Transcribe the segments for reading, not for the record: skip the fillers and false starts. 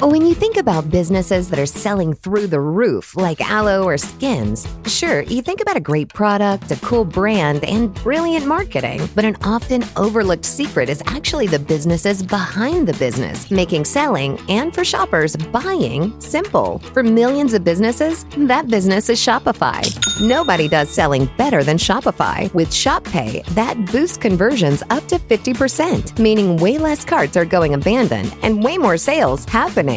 When you think about businesses that are selling through the roof, like aloe or skins, sure, you think about a great product, a cool brand, and brilliant marketing. But an often overlooked secret is actually the businesses behind the business, making selling and for shoppers, buying simple. For millions of businesses, that business is Shopify. Nobody does selling better than Shopify. With Shop Pay, that boosts conversions up to 50%, meaning way less carts are going abandoned and way more sales happening.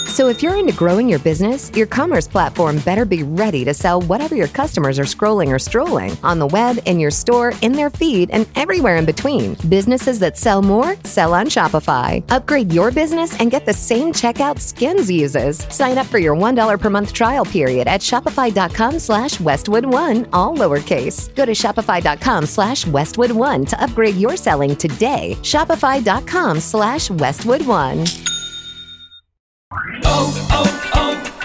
So if you're into growing your business, your commerce platform better be ready to sell whatever your customers are scrolling or strolling on the web, in your store, in their feed, and everywhere in between. Businesses that sell more, sell on Shopify. Upgrade your business and get the same checkout Skins uses. Sign up for your $1 per month trial period at shopify.com/Westwood1, all lowercase. Go to shopify.com/Westwood1 to upgrade your selling today. Shopify.com/Westwood1.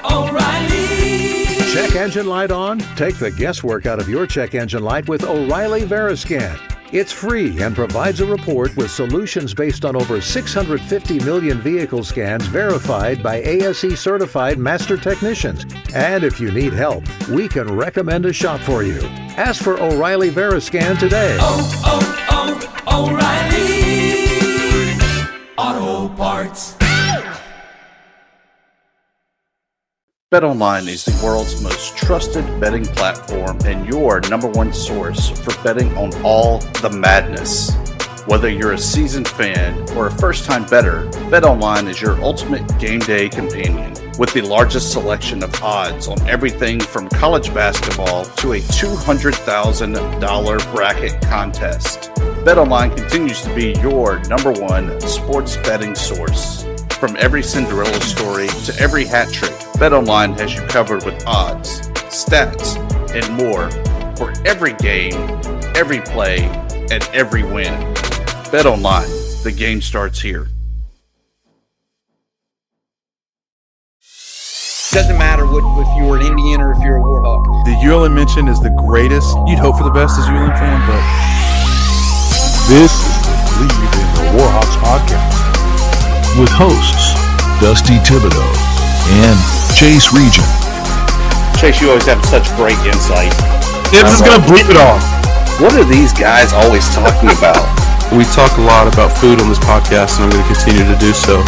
O'Reilly. Check engine light on? Take the guesswork out of your check engine light with O'Reilly Veriscan. It's free and provides a report with solutions based on over 650 million vehicle scans verified by ASE certified master technicians. And if you need help, we can recommend a shop for you. Ask for O'Reilly Veriscan today. O'Reilly Auto Parts. BetOnline is the world's most trusted betting platform and your number one source for betting on all the madness. Whether you're a seasoned fan or a first-time bettor, BetOnline is your ultimate game day companion. With the largest selection of odds on everything from college basketball to a $200,000 bracket contest, BetOnline continues to be your number one sports betting source. From every Cinderella story to every hat trick, BetOnline has you covered with odds, stats, and more for every game, every play, and every win. BetOnline, the game starts here. Doesn't matter if you're an Indian or if you're a Warhawk. The ULM mention is the greatest. You'd hope for the best as a ULM fan, but this is the Bleav in the Warhawks podcast with hosts Dusty Thibodeau and Chase Regent. Chase, you always have such great insight. Thibs is going to bleep it all. What are these guys always talking about? We talk a lot about food on this podcast, and I'm going to continue to do so.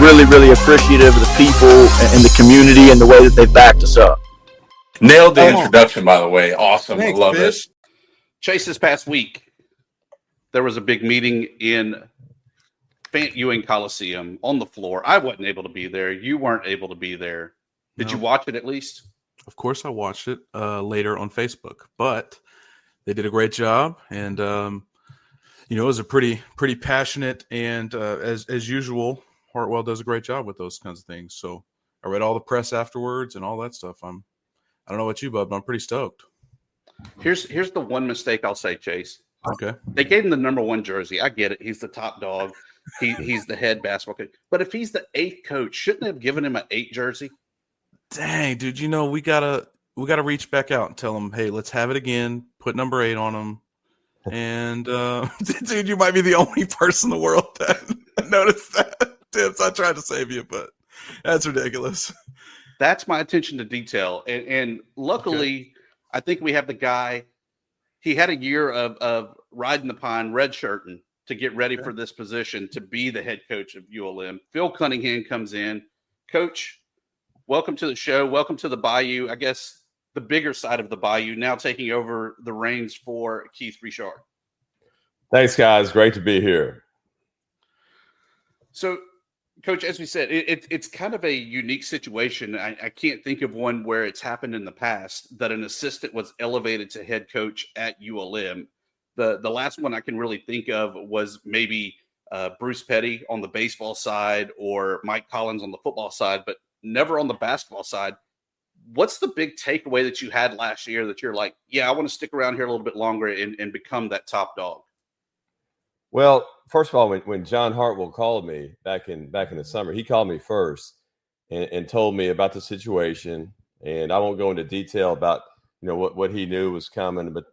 Really, really appreciative of the people and the community and the way that they've backed us up. Nailed the introduction, by the way. Awesome. Thanks, I love Fish. it. Chase, this past week, there was a big meeting in Fant Ewing Coliseum on the floor. I wasn't able to be there. You weren't able to be there. Did you watch it at least? Of course, I watched it later on Facebook, but they did a great job, and it was a pretty passionate and as usual, Hartwell does a great job with those kinds of things. So I read all the press afterwards and all that stuff. I don't know about you, bud, but I'm pretty stoked. Here's the one mistake I'll say, Chase. Okay. They gave him the number one jersey. I get it. He's the top dog. He's the head basketball coach. But if he's the 8th coach, shouldn't they have given him an 8 jersey? Dang, dude, we gotta reach back out and tell him, hey, let's have it again. Put number 8 on him. And dude, you might be the only person in the world that noticed that. Tips, I tried to save you, but that's ridiculous. That's my attention to detail. And luckily, I think we have the guy. He had a year of riding the pine, redshirting to get ready for this position to be the head coach of ULM. Phil Cunningham comes in. Coach, welcome to the show. Welcome to the Bayou. I guess the bigger side of the Bayou, now taking over the reins for Keith Richard. Thanks, guys. Great to be here. So, Coach, as we said, it's kind of a unique situation. I can't think of one where it's happened in the past that an assistant was elevated to head coach at ULM. The last one I can really think of was maybe Bruce Petty on the baseball side or Mike Collins on the football side, but never on the basketball side. What's the big takeaway that you had last year that you're like, yeah, I want to stick around here a little bit longer and become that top dog? Well, first of all, when John Hartwell called me back in the summer, he called me first and told me about the situation. And I won't go into detail about what he knew was coming, but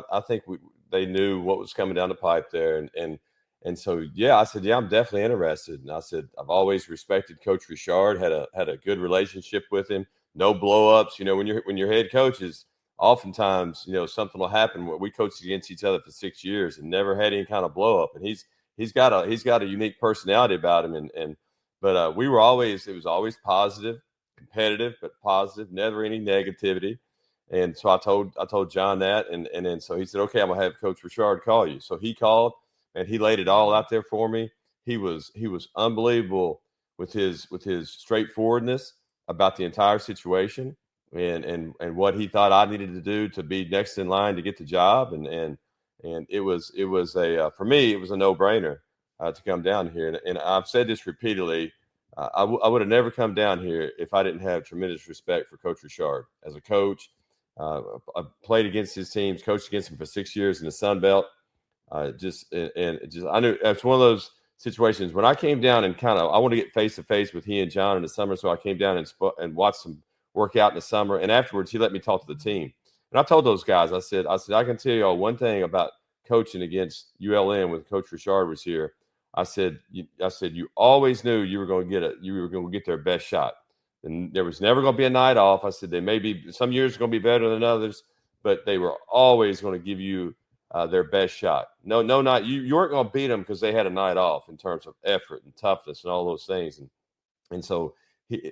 I think they knew what was coming down the pipe there, and And so, yeah, I said, yeah, I'm definitely interested. And I said, I've always respected Coach Richard, had a good relationship with him, no blow-ups. When your head coach is, oftentimes, something will happen. We coached against each other for 6 years and never had any kind of blow-up. And he's got a unique personality about him. But it was always positive, competitive, but positive, never any negativity. And so I told John that, and then so he said, okay, I'm gonna have Coach Richard call you. So he called, and he laid it all out there for me. He was unbelievable with his straightforwardness about the entire situation and what he thought I needed to do to be next in line to get the job. And it was for me, it was a no-brainer to come down here. And I've said this repeatedly. I would have never come down here if I didn't have tremendous respect for Coach Richard as a coach. I played against his teams, coached against him for 6 years in the Sun Belt. I knew it's one of those situations when I came down and I want to get face to face with he and John in the summer. So I came down and watched them work out in the summer. And afterwards, he let me talk to the team. And I told those guys, I said, I can tell you all one thing about coaching against ULM when Coach Richard was here. I said, you always knew you were going to get their best shot. And there was never going to be a night off. I said, they may be some years going to be better than others, but they were always going to give you their best shot. No, not you weren't going to beat them because they had a night off in terms of effort and toughness and all those things. And so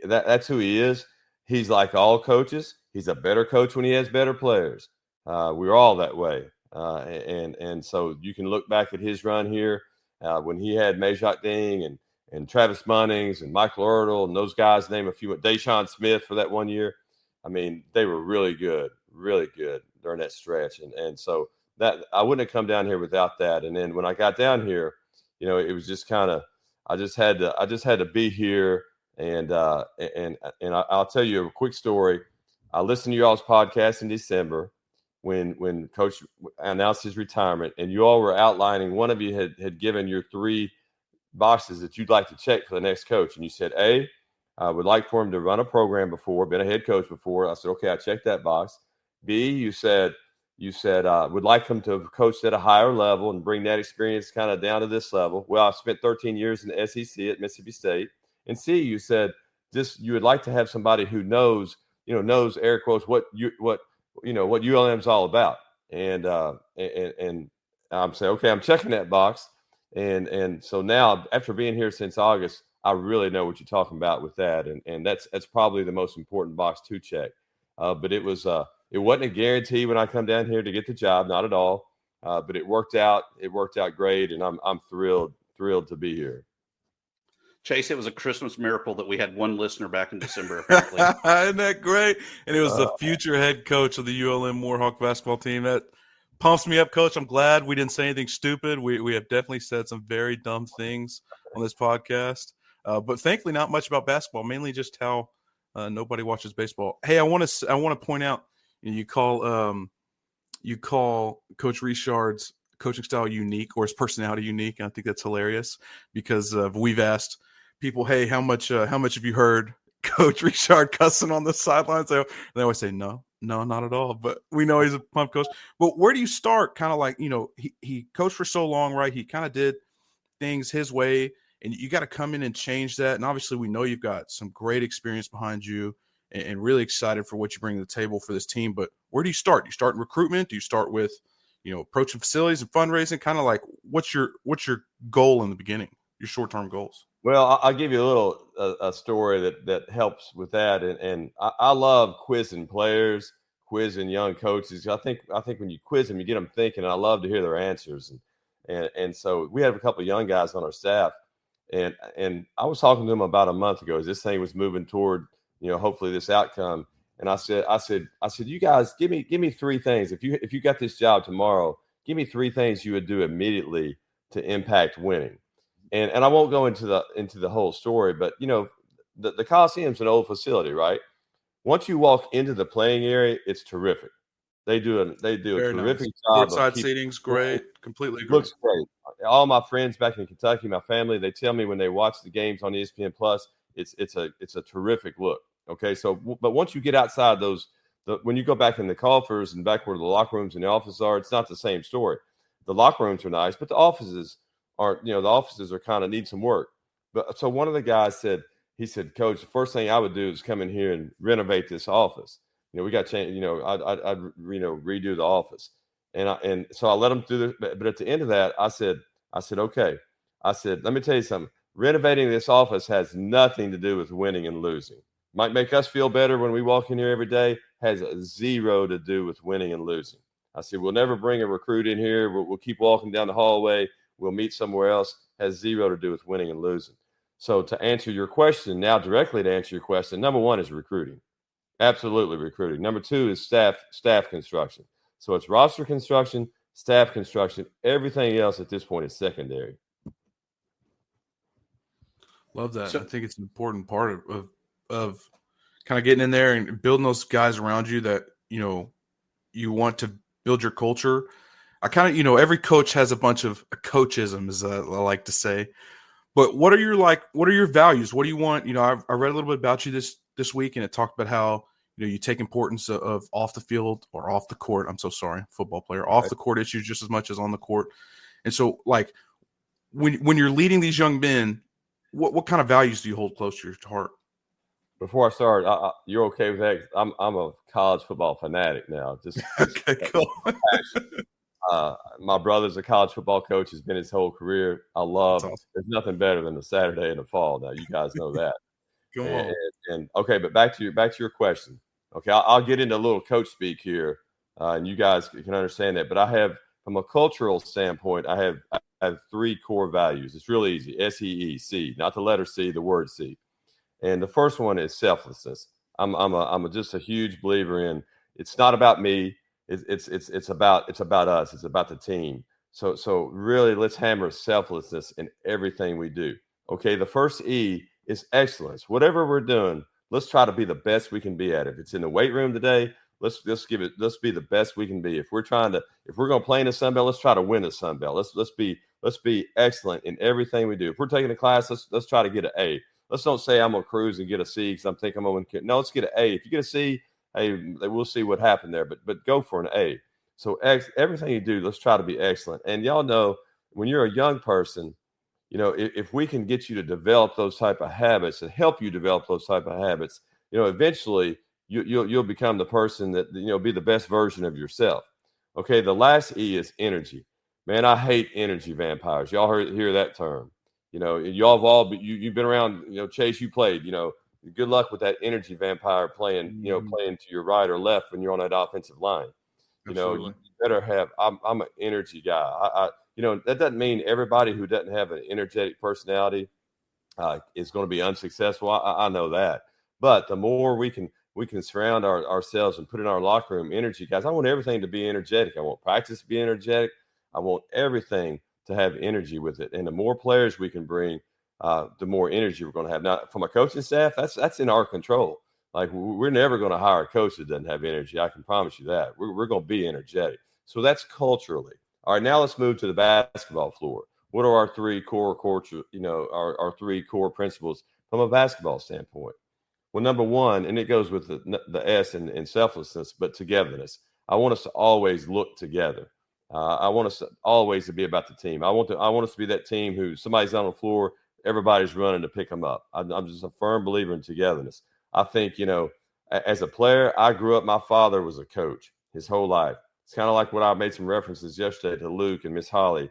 that's who he is. He's like all coaches. He's a better coach when he has better players. We're all that way. And so you can look back at his run here when he had Majak Ding and Travis Munnings and Michael Ertl and those guys, name a few, Deshaun Smith for that 1 year. I mean, they were really good during that stretch. And so that I wouldn't have come down here without that. And then when I got down here, it was just I just had to be here. And I'll tell you a quick story. I listened to y'all's podcast in December when Coach announced his retirement, and you all were outlining, one of you had given your 3 boxes that you'd like to check for the next coach. And you said, A, I would like for him to run a program before, been a head coach before. I said, okay, I checked that box. B, you said would like him to have coached at a higher level and bring that experience kind of down to this level. Well, I spent 13 years in the SEC at Mississippi State. And C, you said you would like to have somebody who knows air quotes what ULM's all about. And I'm saying, okay, I'm checking that box. And so now, after being here since August, I really know what you're talking about with that. And that's probably the most important box to check. But it wasn't a guarantee when I come down here to get the job, not at all. But it worked out. It worked out great, and I'm thrilled to be here. Chase, it was a Christmas miracle that we had one listener back in December. Apparently. Isn't that great? And it was the future head coach of the ULM Warhawk basketball team. That pumps me up, Coach. I'm glad we didn't say anything stupid. We have definitely said some very dumb things on this podcast, but thankfully not much about basketball. Mainly just how nobody watches baseball. Hey, I want to point out, you call Coach Richard's coaching style unique, or his personality unique. And I think that's hilarious because we've asked people, hey, how much have you heard Coach Richard cussing on the sidelines? They always say no, not at all. But we know he's a pump coach. But where do you start? Kind of like, he coached for so long, right? He kind of did things his way, and you got to come in and change that. And obviously we know you've got some great experience behind you and really excited for what you bring to the table for this team. But where do you start? Do you start in recruitment? Do you start with, approaching facilities and fundraising? Kind of like, what's your goal in the beginning, your short-term goals? Well, I'll give you a little a story that helps with that. And I love quizzing players, quizzing young coaches. I think when you quiz them, you get them thinking, and I love to hear their answers. And so we have a couple of young guys on our staff, and I was talking to them about a month ago as this thing was moving toward, hopefully this outcome. And I said, you guys, give me 3 things. If you got this job tomorrow, give me 3 things you would do immediately to impact winning. And I won't go into the whole story, but the Coliseum's an old facility, right? Once you walk into the playing area, it's terrific. They do a terrific job. Courtside seating's great. Completely agree. Looks great. All my friends back in Kentucky, my family, they tell me when they watch the games on ESPN Plus, it's a terrific look. Okay, so but once you get outside when you go back in the coffers and back where the locker rooms and the offices are, it's not the same story. The locker rooms are nice, but the offices the offices are kind of need some work. But so one of the guys said, Coach, the first thing I would do is come in here and renovate this office. We got to change, I'd redo the office. And so I let him do this. But at the end of that, I said, okay. I said, let me tell you something. Renovating this office has nothing to do with winning and losing. Might make us feel better when we walk in here every day. Has zero to do with winning and losing. I said, we'll never bring a recruit in here. We'll keep walking down the hallway. We'll meet somewhere else. Has zero to do with winning and losing. So to answer your question, now directly to answer your question, number one is recruiting. Absolutely recruiting. Number two is staff construction. So it's roster construction, staff construction. Everything else at this point is secondary. Love that. So, I think it's an important part of kind of getting in there and building those guys around you that, you want to build your culture. I kind of, every coach has a bunch of coachism, as I like to say. But what are your values? What do you want? I read a little bit about you this week, and it talked about how, you take importance of off the field or off the court. I'm so sorry, football player, off the court issues just as much as on the court. And so, like, when you're leading these young men, what kind of values do you hold close to your heart? Before I start, you're okay with that? I'm a college football fanatic now. Okay, cool. My brother's a college football coach. Has been his whole career. I love. Awesome. There's nothing better than a Saturday in the fall. Now you guys know that. Go on. And okay, but back to your question. Okay, I'll get into a little coach speak here, and you guys can understand that. But I have, from a cultural standpoint, I have three core values. It's really easy. SEEC, not the letter C, the word C. And the first one is selflessness. I'm just a huge believer in. It's not about me. It's about us. It's about the team. So really, let's hammer selflessness in everything we do. Okay, the first E is excellence. Whatever we're doing, let's try to be the best we can be at it. If it's in the weight room today, let's be the best we can be. If we're going to play in the Sun Belt, let's try to win the Sun Belt. Let's be excellent in everything we do. If we're taking a class, let's try to get an A. Let's don't say I'm gonna cruise and get a C because I'm thinking I'm gonna. No, let's get an A. If you get a C, hey, we'll see what happened there. But go for an A. So everything you do, let's try to be excellent. And y'all know, when you're a young person, if we can get you to develop those type of habits and help you develop those type of habits, eventually you'll become the person that, be the best version of yourself. Okay, the last E is energy. Man, I hate energy vampires. Y'all hear that term. Y'all have all, you've been around, Chase, you played, good luck with that energy vampire playing to your right or left when you're on that offensive line. Absolutely. You better have, I'm an energy guy. That doesn't mean everybody who doesn't have an energetic personality is going to be unsuccessful. I know that. But the more we can surround ourselves and put in our locker room energy guys. I want everything to be energetic. I want practice to be energetic. I want everything to have energy with it. And the more players we can bring, the more energy we're going to have. Now, from a coaching staff, that's in our control. Like, we're never going to hire a coach that doesn't have energy. I can promise you that. We're going to be energetic. So that's culturally. All right, now let's move to the basketball floor. What are our three core culture, our three core principles from a basketball standpoint? Well, number one, and it goes with the S in selflessness, but togetherness. I want us to always look together. I want us to always to be about the team. I want us to be that team who somebody's on the floor, everybody's running to pick them up. I'm just a firm believer in togetherness. I think, as a player, I grew up, my father was a coach his whole life. It's kind of like what I made some references yesterday to Luke and Miss Holly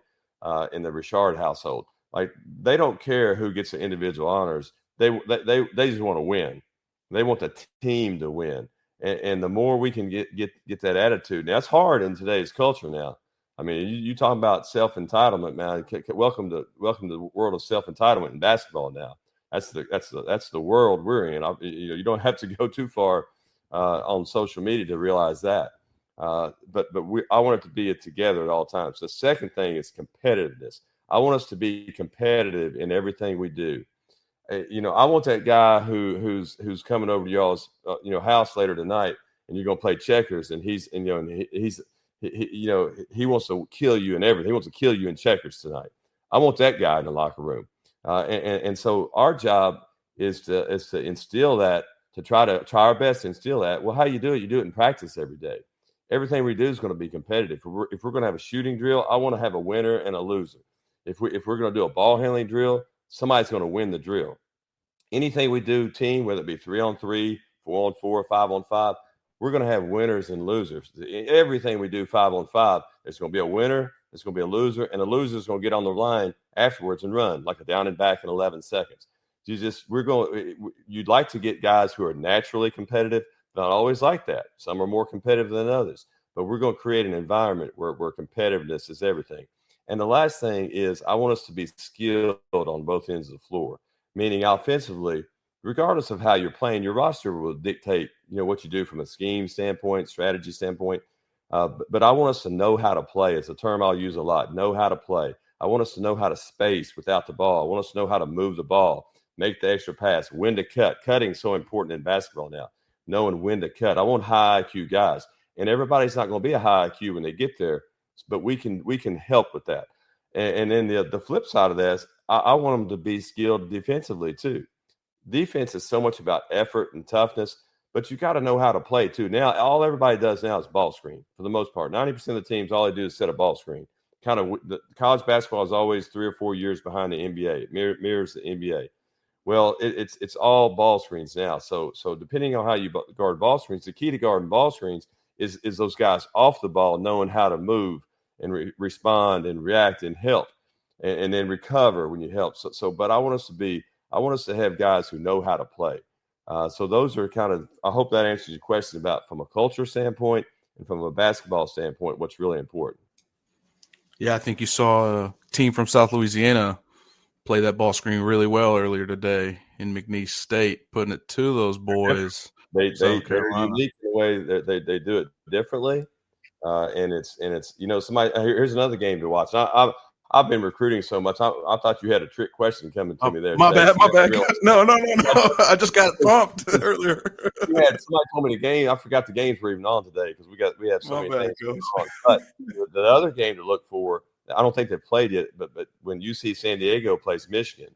in the Richard household. Like, they don't care who gets the individual honors. They just want to win. They want the team to win. And the more we can get that attitude. Now, it's hard in today's culture now. I mean, you talking about self-entitlement, man. Welcome to the world of self-entitlement in basketball now. That's the world we're in. You don't have to go too far on social media to realize that. But I want it to be together at all times. The second thing is competitiveness. I want us to be competitive in everything we do. I want that guy who's coming over to y'all's house later tonight, and you're gonna play checkers, and he wants to kill you and everything. He wants to kill you in checkers tonight. I want that guy in the locker room, and so our job is to instill that, to try our best to instill that. Well, how you do it? You do it in practice every day. Everything we do is going to be competitive. If we're going to have a shooting drill, I want to have a winner and a loser. If we're going to do a ball handling drill, somebody's going to win the drill. Anything we do team, whether it be 3-on-3, 4-on-4, 5-on-5, we're going to have winners and losers. Everything we do 5-on-5, there's going to be a winner, there's going to be a loser, and the loser is going to get on the line afterwards and run like a down and back in 11 seconds. You'd like to get guys who are naturally competitive, not always like that. Some are more competitive than others, but we're going to create an environment where competitiveness is everything. And the last thing is I want us to be skilled on both ends of the floor, meaning offensively, regardless of how you're playing, your roster will dictate, what you do from a scheme standpoint, strategy standpoint. But I want us to know how to play. It's a term I'll use a lot, know how to play. I want us to know how to space without the ball. I want us to know how to move the ball, make the extra pass, when to cut. Cutting is so important in basketball now, knowing when to cut. I want high IQ guys. And everybody's not going to be a high IQ when they get there, but we can help with that. And then the flip side of that is I want them to be skilled defensively too. Defense is so much about effort and toughness, but you got to know how to play too. Now, all everybody does now is ball screen for the most part. 90% of the teams, all they do is set a ball screen. The college basketball is always 3 or 4 years behind the NBA. It mirrors the NBA. Well, it's all ball screens now. So depending on how you guard ball screens, the key to guarding ball screens is those guys off the ball knowing how to move and respond and react and help and then recover when you help. But I want us to have guys who know how to play. So those are I hope that answers your question about from a culture standpoint and from a basketball standpoint, what's really important. Yeah, I think you saw a team from South Louisiana play that ball screen really well earlier today in McNeese State, putting it to those boys. They're unique in the way that they do it differently. And it's somebody. Here's another game to watch. I've been recruiting so much. I thought you had a trick question coming to me there. My bad. No. I just got pumped earlier. Somebody told me the game. I forgot the games were even on today because we have so many things going on. But the other game to look for, I don't think they've played yet, but when UC San Diego plays Michigan,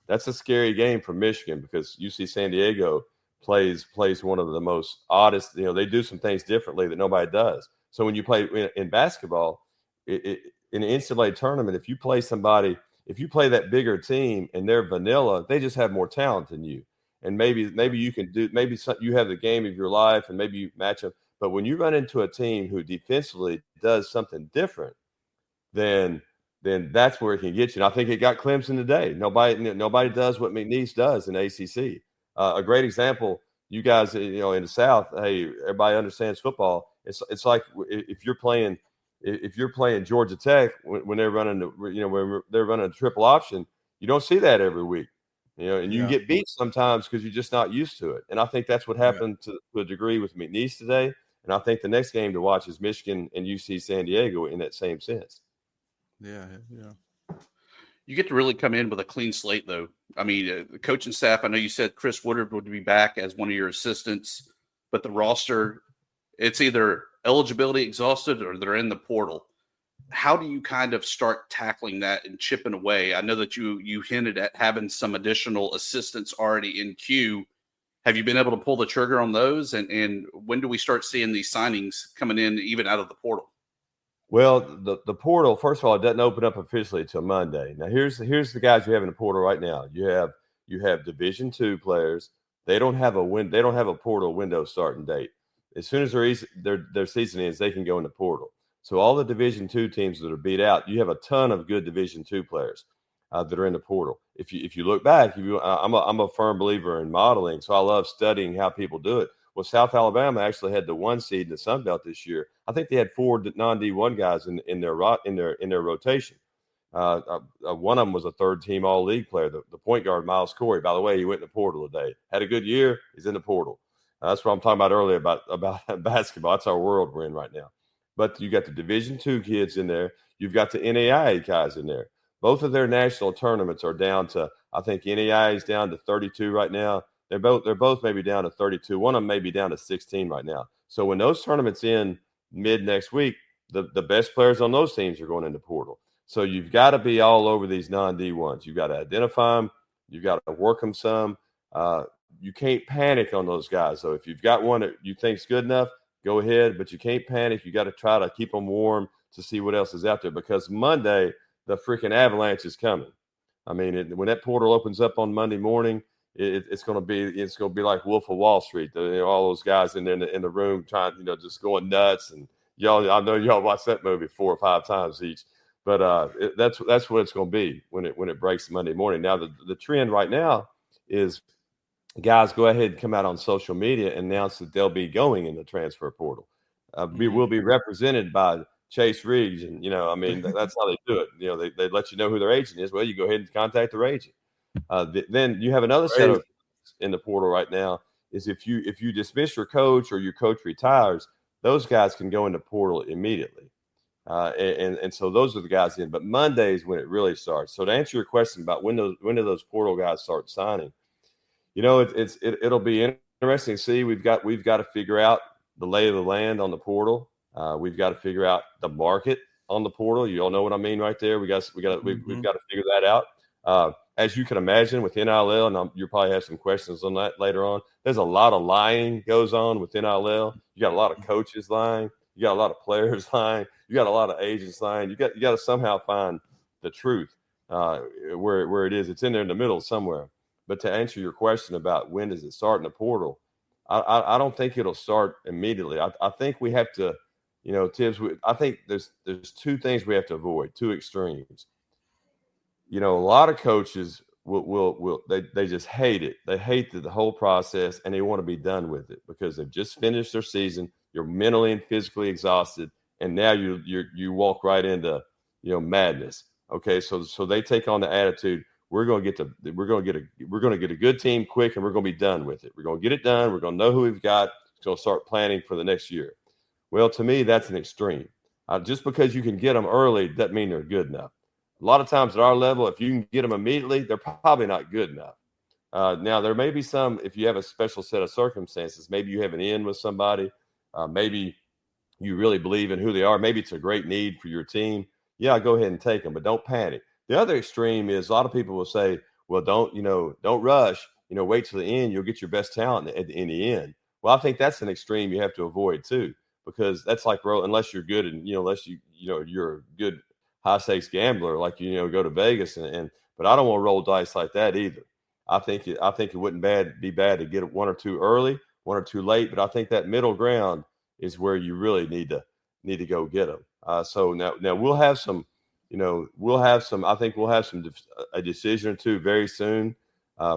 that's a scary game for Michigan because UC San Diego plays one of the most oddest. They do some things differently that nobody does. So when you play in basketball, in an NCAA tournament, if you play that bigger team and they're vanilla, they just have more talent than you. And maybe you can you have the game of your life and maybe you match them. But when you run into a team who defensively does something different, then that's where it can get you. And I think it got Clemson today. Nobody does what McNeese does in ACC. A great example, you guys, in the South, hey, everybody understands football. It's like if you're playing Georgia Tech when they're running when they're running a triple option, you don't see that every week. And you get beat sometimes because you're just not used to it. And I think that's what happened to a degree with McNeese today. And I think the next game to watch is Michigan and UC San Diego in that same sense. Yeah. You get to really come in with a clean slate, though. I mean, the coaching staff, I know you said Chris Woodard would be back as one of your assistants, but the roster, it's either eligibility exhausted or they're in the portal. How do you kind of start tackling that and chipping away? I know that you hinted at having some additional assistants already in queue. Have you been able to pull the trigger on those? And when do we start seeing these signings coming in even out of the portal? Well, the portal, first of all, it doesn't open up officially until Monday. Now, here's the guys you have in the portal right now. You have Division II players. They don't have a portal window starting date. As soon as their season ends, they can go in the portal. So all the Division II teams that are beat out, you have a ton of good Division II players that are in the portal. If you look back, I'm a firm believer in modeling, so I love studying how people do it. Well, South Alabama actually had the 1 seed in the Sun Belt this year. I think they had 4 non-D1 guys in their rotation. One of them was a third-team All-League player, the point guard Miles Corey. By the way, he went in the portal today. Had a good year. He's in the portal. That's what I'm talking about earlier about basketball. That's our world we're in right now. But you got the Division II kids in there. You've got the NAIA guys in there. Both of their national tournaments are down to, I think NAIA is down to 32 right now. They're both maybe down to 32. One of them may be down to 16 right now. So when those tournaments end mid next week, the best players on those teams are going into portal. So you've got to be all over these non-D1s. You've got to identify them. You've got to work them some. You can't panic on those guys. So if you've got one that you think's good enough, go ahead. But you can't panic. You got to try to keep them warm to see what else is out there. Because Monday, the freaking avalanche is coming. I mean, when that portal opens up on Monday morning, it's going to be like Wolf of Wall Street. All those guys in the room trying, just going nuts. And I know y'all watched that movie 4 or 5 times each. But that's what it's going to be when it breaks Monday morning. Now the trend right now is guys go ahead and come out on social media and announce that they'll be going in the transfer portal. We will be represented by Chase Riggs, and that's how they do it. They let you know who their agent is. Well, you go ahead and contact their agent. Then you have another set of in the portal right now is if you dismiss your coach or your coach retires, those guys can go into portal immediately. And so those are the guys in. But Monday is when it really starts. So to answer your question about when do those portal guys start signing, it'll be interesting to see. We've got to figure out the lay of the land on the portal. We've got to figure out the market on the portal. You all know what I mean right there. We've got to figure that out. As you can imagine with NIL, and you'll probably have some questions on that later on. There's a lot of lying goes on with NIL. You got a lot of coaches lying. You got a lot of players lying. You got a lot of agents lying. You got to somehow find the truth where it is. It's in there in the middle somewhere. But to answer your question about when does it start in the portal, I don't think it'll start immediately. I think we have to, Thibs. I think there's 2 things we have to avoid, 2 extremes. A lot of coaches they just hate it. They hate the whole process, and they want to be done with it because they've just finished their season. You're mentally and physically exhausted, and now you walk right into madness. Okay, so they take on the attitude we're going to get a good team quick, and we're going to be done with it. We're going to get it done. We're going to know who we've got. We're going to start planning for the next year. Well, to me, that's an extreme. Just because you can get them early doesn't mean they're good enough. A lot of times at our level, if you can get them immediately, they're probably not good enough. Now, there may be some, if you have a special set of circumstances, maybe you have an in with somebody, maybe you really Bleav in who they are. Maybe it's a great need for your team. Yeah, go ahead and take them, but don't panic. The other extreme is a lot of people will say, well, don't rush, wait till the end. You'll get your best talent in the end. Well, I think that's an extreme you have to avoid too, because that's like, unless you're good and, unless you're a good high stakes gambler, like, go to Vegas but I don't want to roll dice like that either. I think it wouldn't be bad to get 1 or 2 early, 1 or 2 late, but I think that middle ground is where you really need to go get them. So now we'll have some, I think we'll have a decision or 2 very soon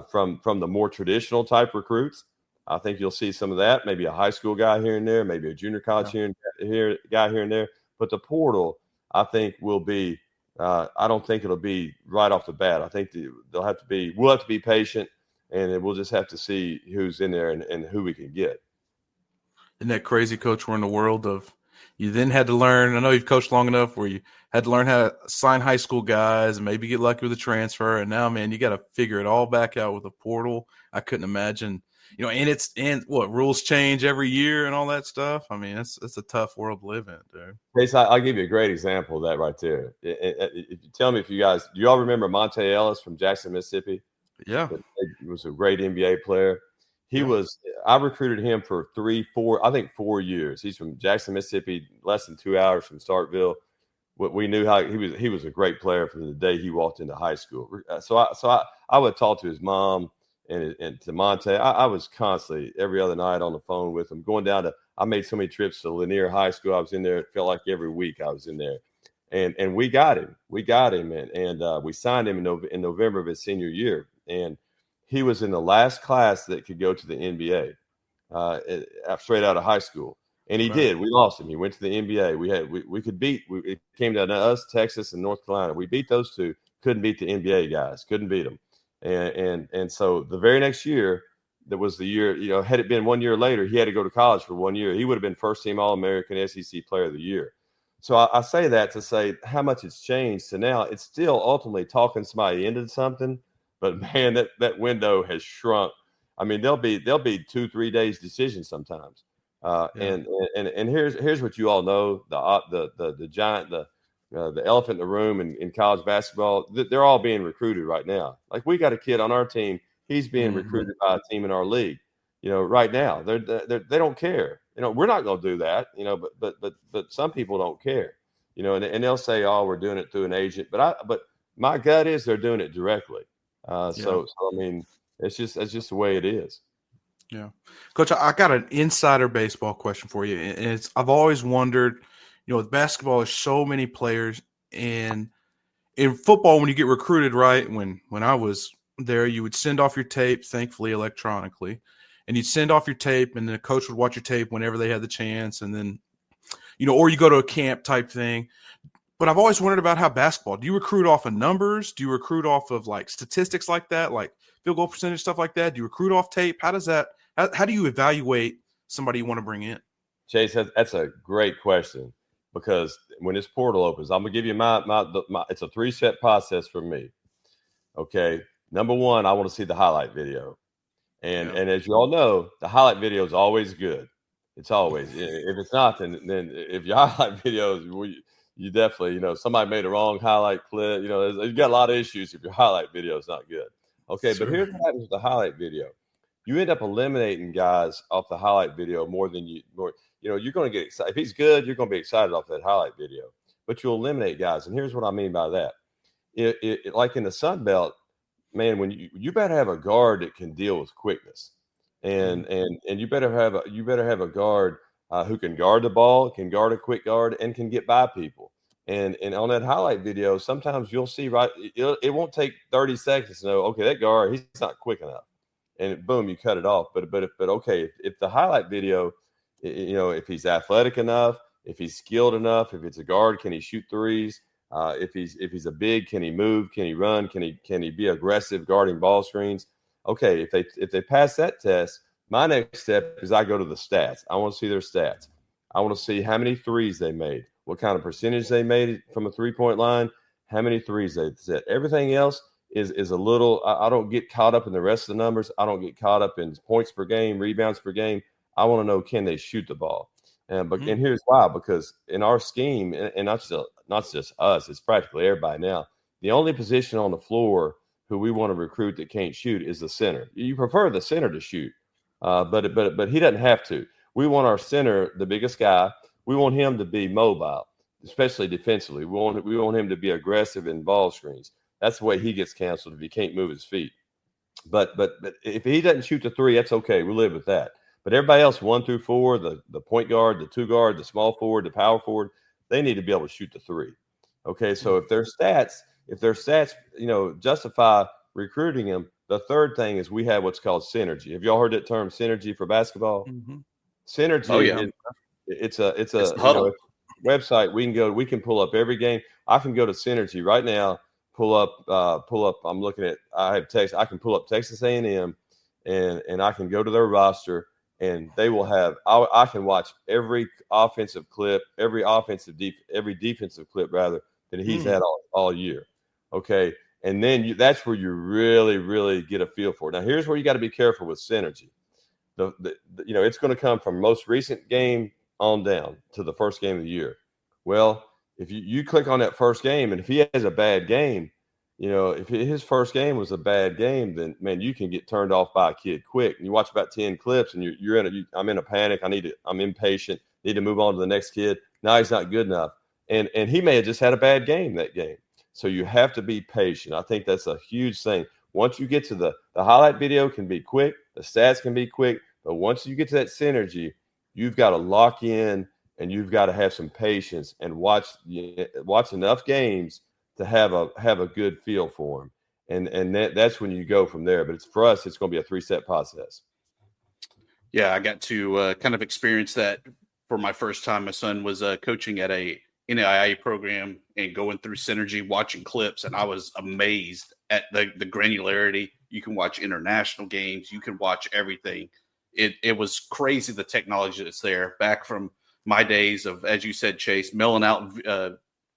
from the more traditional type recruits. I think you'll see some of that, maybe a high school guy here and there, maybe a junior college guy here and there. But the portal, I think will be. I don't think it'll be right off the bat. I think we'll have to be patient, and we'll just have to see who's in there and who we can get. Isn't that crazy, Coach? We're in the world of you then had to learn. I know you've coached long enough where you had to learn how to sign high school guys and maybe get lucky with a transfer. And now, man, you got to figure it all back out with a portal. I couldn't imagine, and what rules change every year and all that stuff. I mean, it's a tough world to live in, dude. Hey, so I'll give you a great example of that right there. If you tell me if you guys, do you all remember Monte Ellis from Jackson, Mississippi? Yeah. He was a great NBA player. I recruited him for 4 years. He's from Jackson, Mississippi, less than 2 hours from Starkville. We knew how he was a great player from the day he walked into high school. So I would talk to his mom and to Monte. I was constantly every other night on the phone with him, going down to, I made so many trips to Lanier High School. I was in there. It felt like every week I was in there. And we got him. And we signed him in November of his senior year. And he was in the last class that could go to the NBA straight out of high school. And he did. We lost him. He went to the NBA. We could beat. It came down to us, Texas, and North Carolina. We beat those 2. Couldn't beat the NBA guys. Couldn't beat them. And so the very next year, that was the year. Had it been 1 year later, he had to go to college for 1 year. He would have been first team All-American, SEC Player of the Year. So I say that to say how much it's changed to now. It's still ultimately talking somebody into something, but man, that window has shrunk. I mean, there'll be 2-3 days decision sometimes. And here's what you all know: the giant, the elephant in the room in college basketball. They're all being recruited right now. Like, we got a kid on our team; he's being recruited by a team in our league. Right now they don't care. We're not going to do that. But some people don't care. and they'll say, "Oh, we're doing it through an agent," but my gut is they're doing it directly. So I mean, that's just the way it is. Yeah, Coach, I got an insider baseball question for you, and I've always wondered, with basketball, there's so many players, and in football, when you get recruited, right? When I was there, you would send off your tape, thankfully electronically, and you'd send off your tape, and the coach would watch your tape whenever they had the chance, and then, or you go to a camp type thing. But I've always wondered about how basketball. Do you recruit off of numbers? Do you recruit off of like statistics like that, like field goal percentage, stuff like that? Do you recruit off tape? How does that? How do you evaluate somebody you want to bring in? Chase, that's a great question, because when this portal opens, I'm gonna give you my it's a 3-step process for me. Okay, number one, I want to see the highlight video, and as you all know, the highlight video is always good. It's always, if it's not, then if your highlight videos, you definitely, somebody made a wrong highlight clip. You got a lot of issues if your highlight video is not good. Okay, sure. But here's what happens with the highlight video. You end up eliminating guys off the highlight video more. You're going to get excited. If he's good, you're going to be excited off that highlight video. But you'll eliminate guys, and here's what I mean by that. Like in the Sun Belt, man, when you better have a guard that can deal with quickness, and you better have a guard who can guard the ball, can guard a quick guard, and can get by people. And on that highlight video, sometimes you'll see it won't take 30 seconds to know, okay, that guard, he's not quick enough. And boom, you cut it off. But okay, if the highlight video, if he's athletic enough, if he's skilled enough, if it's a guard, can he shoot threes? If he's a big, can he move? Can he run? Can he be aggressive guarding ball screens? Okay, if they pass that test, my next step is I go to the stats. I want to see their stats. I want to see how many threes they made, what kind of percentage they made from a 3-point line, how many threes they set. Everything else is a little. I don't get caught up in the rest of the numbers. I don't get caught up in points per game, rebounds per game. I want to know, can they shoot the ball? And here's why, because in our scheme, and not just us, it's practically everybody now. The only position on the floor who we want to recruit that can't shoot is the center. You prefer the center to shoot, but he doesn't have to. We want our center, the biggest guy. We want him to be mobile, especially defensively. We want him to be aggressive in ball screens. That's the way he gets canceled if he can't move his feet. But if he doesn't shoot the three, that's okay. We live with that. But everybody else, 1 through 4, the point guard, the 2 guard, the small forward, the power forward, they need to be able to shoot the three. Okay, so if their stats, justify recruiting him, the third thing is we have what's called synergy. Have y'all heard that term, synergy, for basketball? Mm-hmm. Synergy. Oh, yeah. It's a website. We can pull up every game. I can go to Synergy right now. Pull up. I'm looking at. I have text. I can pull up Texas A&M, and I can go to their roster, and they will have. I can watch every offensive clip, every defensive clip rather that he's had all year. Okay, and then that's where you really, really get a feel for it. Now, here's where you got to be careful with Synergy. It's going to come from most recent game on down to the first game of the year. Well, if you click on that first game, and if he has a bad game, if his first game was a bad game, then man, you can get turned off by a kid quick. And you watch about 10 clips, and I'm in a panic. I'm impatient. Need to move on to the next kid. Now he's not good enough, and he may have just had a bad game that game. So you have to be patient. I think that's a huge thing. Once you get to the highlight video can be quick, the stats can be quick, but once you get to that synergy, you've got to lock in. And you've got to have some patience and watch enough games to have a good feel for them, and that's when you go from there. But for us, it's going to be a 3-step process. Yeah, I got to kind of experience that for my first time. My son was coaching at a NAIA program and going through Synergy, watching clips, and I was amazed at the granularity. You can watch international games, you can watch everything. It was crazy, the technology that's there. Back from my days of, as you said, Chase, mailing out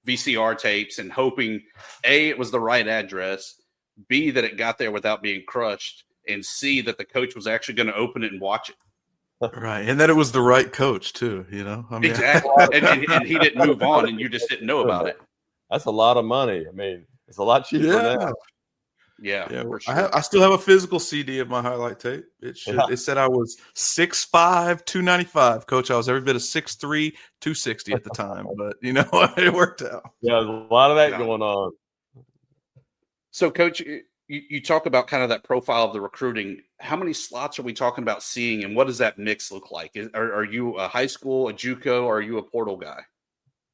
VCR tapes and hoping, A, it was the right address, B, that it got there without being crushed, and C, that the coach was actually going to open it and watch it. Right, and that it was the right coach too, Exactly, and he didn't move on, and you just didn't know about it. That's a lot of money. I mean, it's a lot cheaper now. Yeah, Yeah, for sure. I still have a physical CD of my highlight tape. It said I was 6'5", 295. Coach, I was every bit of 6'3", 260 at the time, but it worked out. Yeah, there's a lot of that going on. So, Coach, you talk about kind of that profile of the recruiting. How many slots are we talking about seeing, and what does that mix look like? Are you a high school, a JUCO, or are you a portal guy?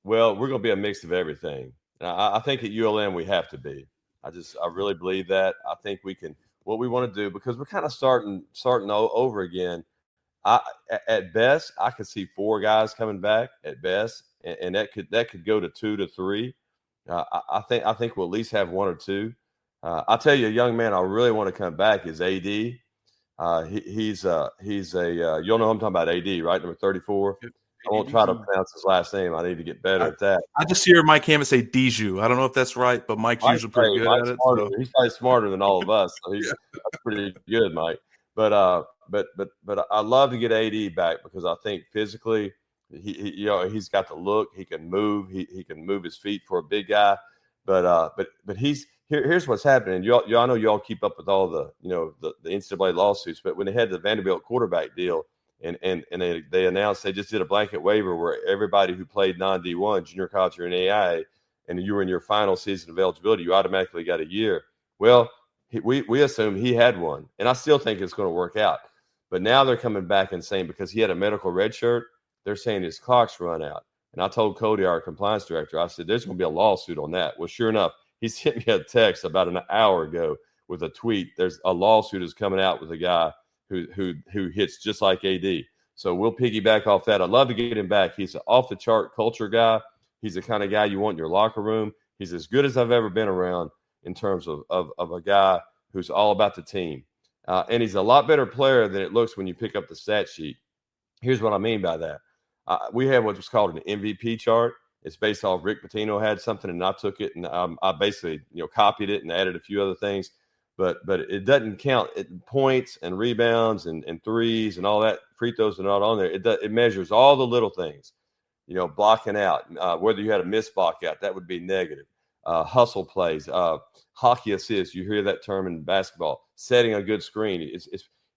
Well, we're going to be a mix of everything. I think at ULM we have to be. I really believe that. I think we can. What we want to do, because we're kind of starting over again. At best, I could see 4 guys coming back at best, and that could go to 2 to 3. I think we'll at least have 1 or 2. I'll tell you, a young man I really want to come back is AD. He's a you'll know who I'm talking about, AD, right? Number 34. I won't try to pronounce his last name. I need to get better at that. I just hear Mike Hammond say Diju. I don't know if that's right, but Mike's usually pretty good at it. So. He's probably smarter than all of us. So that's pretty good, Mike. But I love to get AD back because I think physically he's got the look. He can move. He can move his feet for a big guy. But here's what's happening. I know y'all keep up with all the NCAA lawsuits. But when they had the Vanderbilt quarterback deal. And they announced they just did a blanket waiver where everybody who played non-D1, junior college or NAIA, and you were in your final season of eligibility, you automatically got a year. Well, we assumed he had one, and I still think it's going to work out. But now they're coming back and saying because he had a medical red shirt, they're saying his clock's run out. And I told Cody, our compliance director, I said, there's going to be a lawsuit on that. Well, sure enough, he sent me a text about an hour ago with a tweet. There's a lawsuit is coming out with a guy who hits just like AD. So we'll piggyback off that. I'd love to get him back. He's an off-the-chart culture guy. He's the kind of guy you want in your locker room. He's as good as I've ever been around in terms of a guy who's all about the team. And he's a lot better player than it looks when you pick up the stat sheet. Here's what I mean by that. We have what's called an MVP chart. It's based off Rick Pitino had something, and I took it and I basically copied it and added a few other things. But it doesn't count points and rebounds and threes and all that. Free throws are not on there. It measures all the little things, blocking out. Whether you had a missed block out, that would be negative. Hustle plays, hockey assists. You hear that term in basketball. Setting a good screen.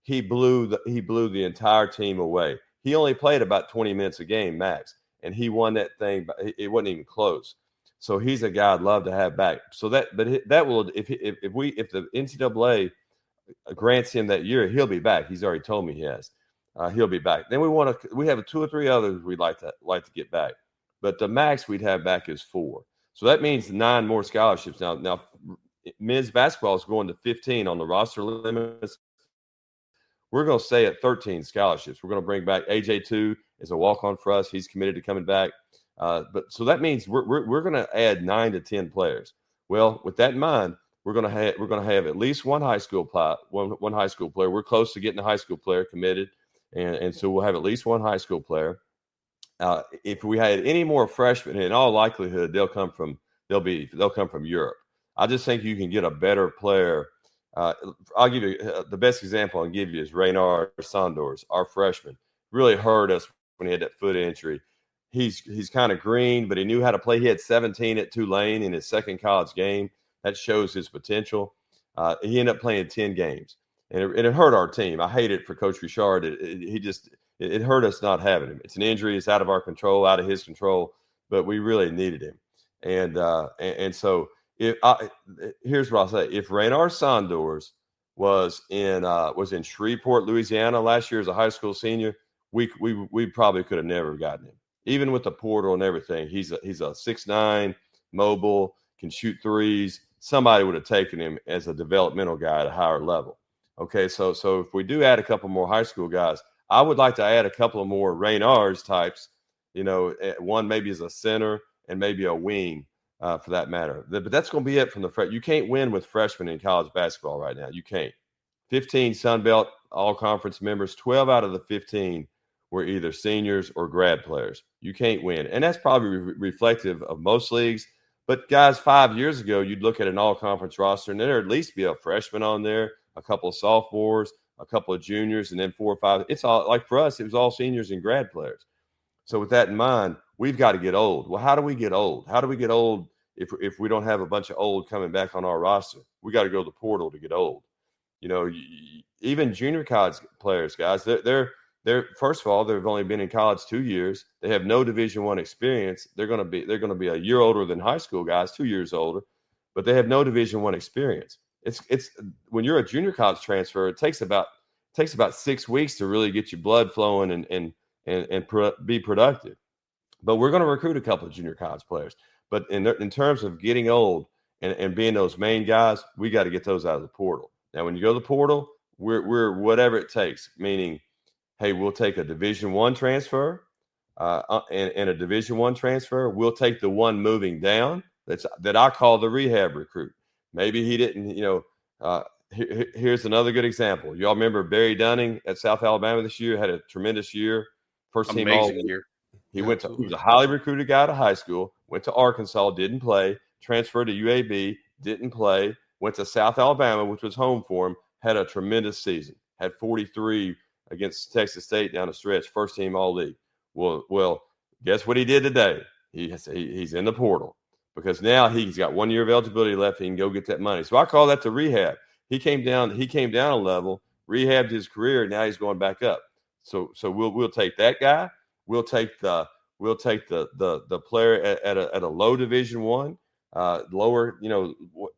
He blew the entire team away. He only played about 20 minutes a game max, and he won that thing. But it wasn't even close. So he's a guy I'd love to have back. So that will if the NCAA grants him that year, he'll be back. He's already told me he has. He'll be back. Then we have 2 or 3 others we'd like to get back, but the max we'd have back is 4. So that means 9 more scholarships. Now men's basketball is going to 15 on the roster limits. We're going to stay at 13 scholarships. We're going to bring back AJ2 as a walk-on for us. He's committed to coming back. But so that means we're going to add 9 to 10 players. Well, with that in mind, we're going to have at least one high school player. We're close to getting a high school player committed, and so we'll have at least one high school player. If we had any more freshmen, in all likelihood, they'll come from Europe. I just think you can get a better player. I'll give you the best example I'll give you is Reynard Sondors, our freshman. Really hurt us when he had that foot injury. He's kind of green, but he knew how to play. He had 17 at Tulane in his second college game. That shows his potential. He ended up playing 10 games, and it hurt our team. I hate it for Coach Richard. It hurt us not having him. It's an injury. It's out of our control, out of his control, but we really needed him. And so here's what I'll say. If Reynard Sondors was in Shreveport, Louisiana last year as a high school senior, we probably could have never gotten him. Even with the portal and everything, he's a 6'9", mobile, can shoot threes. Somebody would have taken him as a developmental guy at a higher level. Okay, so if we do add a couple more high school guys, I would like to add a couple of more Reynards types. One maybe as a center and maybe a wing for that matter. But that's going to be it from the freshman. You can't win with freshmen in college basketball right now. You can't. 15 Sun Belt all-conference members, 12 out of the 15 were either seniors or grad players. You can't win. And that's probably reflective of most leagues. But, guys, 5 years ago, you'd look at an all-conference roster, and there'd at least be a freshman on there, a couple of sophomores, a couple of juniors, and then 4 or 5. It's all like for us, it was all seniors and grad players. So with that in mind, we've got to get old. Well, how do we get old? How do we get old if we don't have a bunch of old coming back on our roster? we got to go to the portal to get old. Even junior college players, guys, they're first of all, they've only been in college 2 years. They have no Division I experience. They're going to be a year older than high school guys, 2 years older, but they have no Division I experience. It's when you're a junior college transfer, it takes about 6 weeks to really get your blood flowing and be productive. But we're going to recruit a couple of junior college players. But in terms of getting old and being those main guys, we got to get those out of the portal. Now, when you go to the portal, we're whatever it takes, meaning, hey, we'll take a Division I transfer and a Division I transfer. We'll take the one moving down that I call the rehab recruit. Maybe he didn't, here's another good example. Y'all remember Barry Dunning at South Alabama this year, had a tremendous year. First team all year. He was a highly recruited guy out of high school, went to Arkansas, didn't play, transferred to UAB, didn't play, went to South Alabama, which was home for him, had a tremendous season, had 43 against Texas State down the stretch, first team all league. Well, guess what he did today? He's in the portal because now he's got 1 year of eligibility left. He can go get that money. So I call that the rehab. He came down a level, rehabbed his career, and now he's going back up. So we'll take that guy. We'll take the player at a low Division I, lower,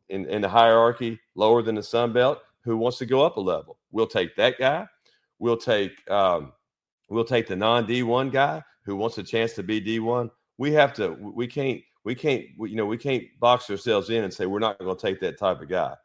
in the hierarchy, lower than the Sun Belt, who wants to go up a level. We'll take that guy. We'll take the non-D1 guy who wants a chance to be D1. We can't box ourselves in and say we're not going to take that type of guy.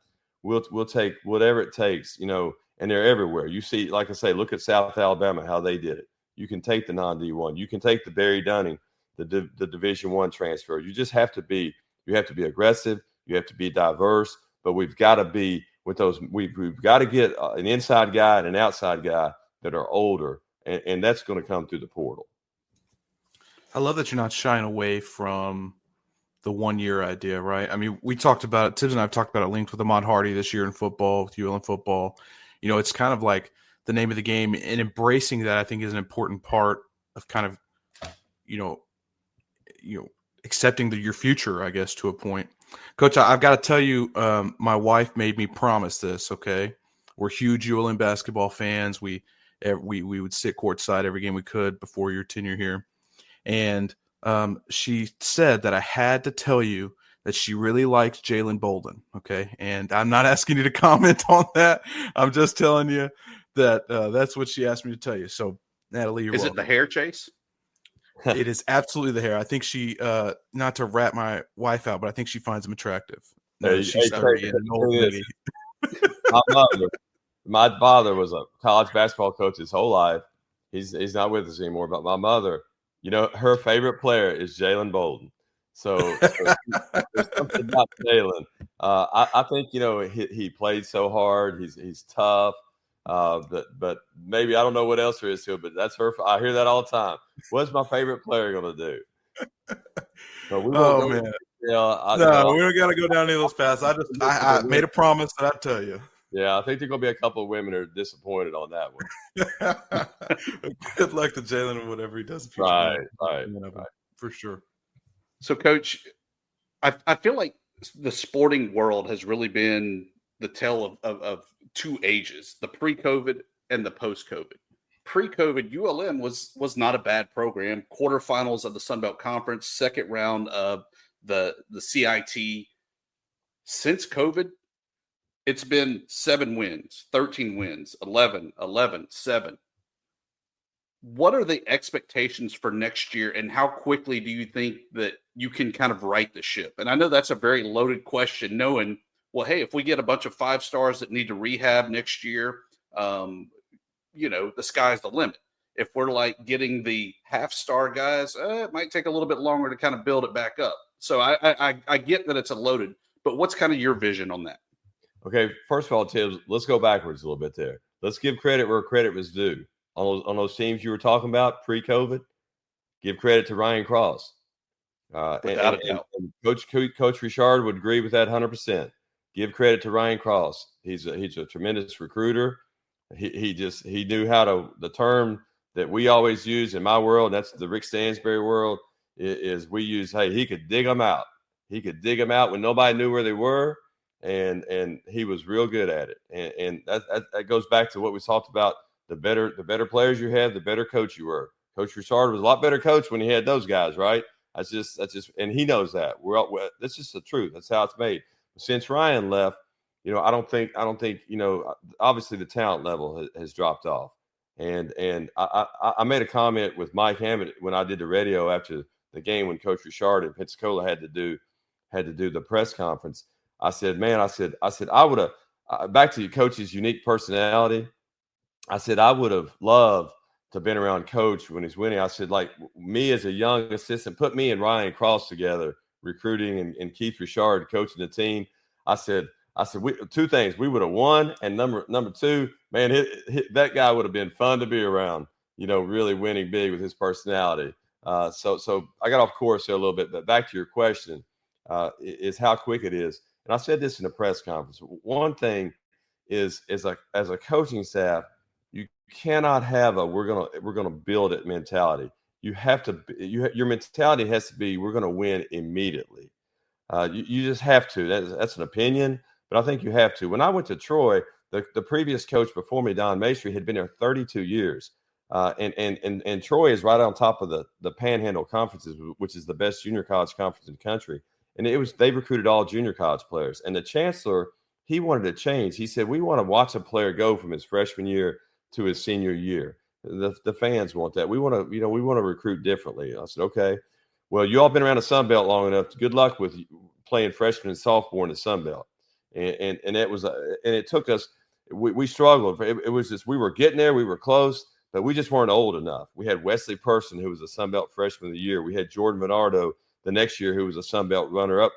We'll take whatever it takes, and they're everywhere. You see, like I say, look at South Alabama, how they did it. You can take the non-D1. You can take the Barry Dunning, the Division I transfer. You just have to be aggressive. You have to be diverse. But we've got to be with those. We've got to get an inside guy and an outside guy that are older, and that's going to come through the portal. I love that you're not shying away from the 1 year idea, right? I mean, we talked about it. Thibs and I have talked about it linked with Ahmad Hardy this year in football, with UL in football. It's kind of like the name of the game, and embracing that I think is an important part of kind of, accepting your future, I guess, to a point. Coach, I've got to tell you, my wife made me promise this. Okay, we're huge ULM basketball fans. We would sit courtside every game we could before your tenure here, and she said that I had to tell you that she really liked Jalen Bolden. Okay, and I'm not asking you to comment on that. I'm just telling you that that's what she asked me to tell you. So, Natalie, you're welcome. It the hair, Chase? It is absolutely the hair. I think she, not to rat my wife out, but I think she finds him attractive. She's 30 and an old lady. My father was a college basketball coach his whole life. He's not with us anymore. But my mother, her favorite player is Jalen Bolden. So there's something about Jalen. I think he played so hard. He's tough. But maybe I don't know what else there is to it, but that's her. I hear that all the time. What's my favorite player going to do? So we won't man. We don't got to go down any of those paths. I made a promise that I'd tell you. Yeah, I think there's going to be a couple of women that are disappointed on that one. Good luck to Jalen and whatever he does. Right. For sure. So, Coach, I feel like the sporting world has really been the tale of two ages, the pre-COVID and the post-COVID. Pre-COVID, ULM was not a bad program. Quarterfinals of the Sun Belt Conference, second round of the CIT. Since COVID, it's been 7 wins, 13 wins, 11, 7. What are the expectations for next year, and how quickly do you think that you can kind of right the ship? And I know that's a very loaded question, knowing, well, hey, if we get a bunch of 5 stars that need to rehab next year, the sky's the limit. If we're like getting the half-star guys, it might take a little bit longer to kind of build it back up. So I get that it's a loaded, but what's kind of your vision on that? Okay, first of all, Thibs, let's go backwards a little bit there. Let's give credit where credit was due. On those teams you were talking about pre-COVID, give credit to Ryan Cross. Without a doubt. And Coach Richard would agree with that 100%. Give credit to Ryan Cross. He's a tremendous recruiter. He knew how to, the term that we always use in my world, that's the Rick Stansbury world, is we use, hey, he could dig them out. He could dig them out when nobody knew where they were, and he was real good at it. And that goes back to what we talked about. The better players you had, the better coach you were. Coach Richard was a lot better coach when he had those guys, right? That's just, and he knows that. That's just the truth. That's how it's made. Since Ryan left, I don't think, obviously the talent level has dropped off. And I made a comment with Mike Hammond when I did the radio after the game when Coach Richard in Pensacola had to do the press conference. I said, man, I would have, back to your coach's unique personality. I said, I would have loved to have been around Coach when he's winning. I said, like me as a young assistant, put me and Ryan Cross together, recruiting and Keith Richard coaching the team. I said, two things. We would have won. And number two, man, that guy would have been fun to be around, really winning big with his personality. So I got off course there a little bit, but back to your question, is how quick it is. And I said this in a press conference. One thing is as a coaching staff, you cannot have a we're gonna build it mentality. You have to. Your mentality has to be we're gonna win immediately. You just have to. That's an opinion, but I think you have to. When I went to Troy, the previous coach before me, Don Maestri, had been there 32 years, and Troy is right on top of the Panhandle conferences, which is the best junior college conference in the country. And they recruited all junior college players. And the chancellor, he wanted to change. He said, we want to watch a player go from his freshman year to his senior year. The fans want that. We want to recruit differently. I said, okay. Well, you all been around the Sun Belt long enough. Good luck with playing freshman and sophomore in the Sun Belt. And it took us. We struggled. It was just we were getting there. We were close, but we just weren't old enough. We had Wesley Person, who was a Sun Belt freshman of the year. We had Jordan Bernardo the next year, who was a Sun Belt runner-up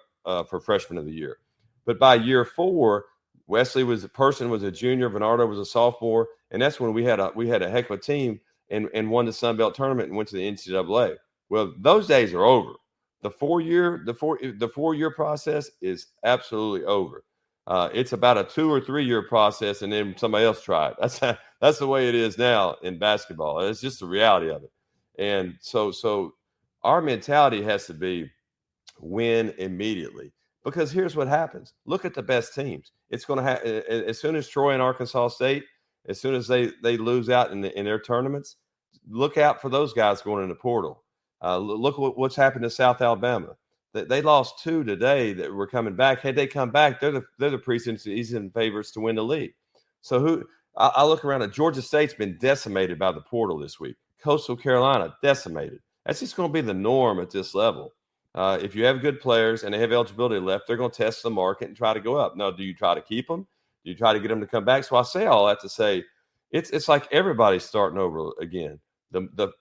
for freshman of the year. But by year 4, Wesley was a junior, Bernardo was a sophomore, and that's when we had a heck of a team and won the Sun Belt tournament and went to the NCAA. Well, those days are over. The 4-year process is absolutely over. It's about a 2 or 3 year process, and then somebody else try it. That's the way it is now in basketball. It's just the reality of it. And so our mentality has to be win immediately, because here's what happens. Look at the best teams. It's going to happen as soon as Troy and Arkansas State, as soon as they lose out in their tournaments. Look out for those guys going in the portal. Look what's happened to South Alabama. They lost 2 today that were coming back. Had they come back, they're the preseason favorites to win the league. So I look around at Georgia State's been decimated by the portal this week. Coastal Carolina decimated. That's just going to be the norm at this level. If you have good players and they have eligibility left, they're going to test the market and try to go up. Now, do you try to keep them? Do you try to get them to come back? So I say all that to say it's like everybody's starting over again.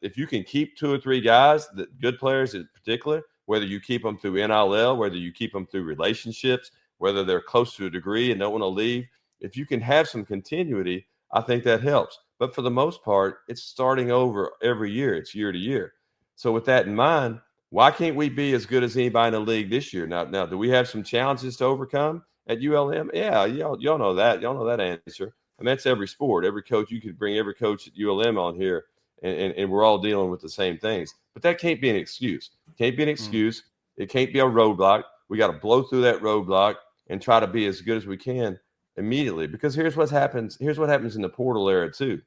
If you can keep 2 or 3 guys, the good players in particular, whether you keep them through NIL, whether you keep them through relationships, whether they're close to a degree and don't want to leave, if you can have some continuity, I think that helps. But for the most part, it's starting over every year. It's year to year. So with that in mind, why can't we be as good as anybody in the league this year? Now, do we have some challenges to overcome at ULM? Yeah, y'all know that. Y'all know that answer. I mean, that's every sport. Every coach, you could bring every coach at ULM on here, and we're all dealing with the same things. But that can't be an excuse. Can't be an excuse. It can't be a roadblock. We got to blow through that roadblock and try to be as good as we can immediately. Because here's what happens. Here's what happens in the portal era too.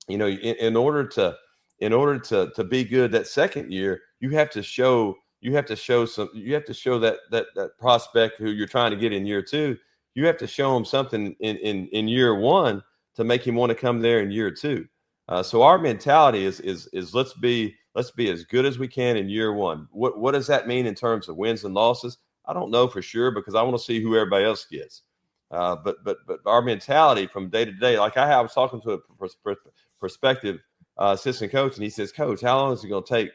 In order to be good that second year, you have to show that prospect who you're trying to get in year 2. You have to show him something in year 1 to make him want to come there in year 2. So our mentality is let's be as good as we can in year 1. What does that mean in terms of wins and losses? I don't know for sure, because I want to see who everybody else gets. But our mentality from day to day, like I was talking to a prospective assistant coach, and he says, Coach, how long is it going to take?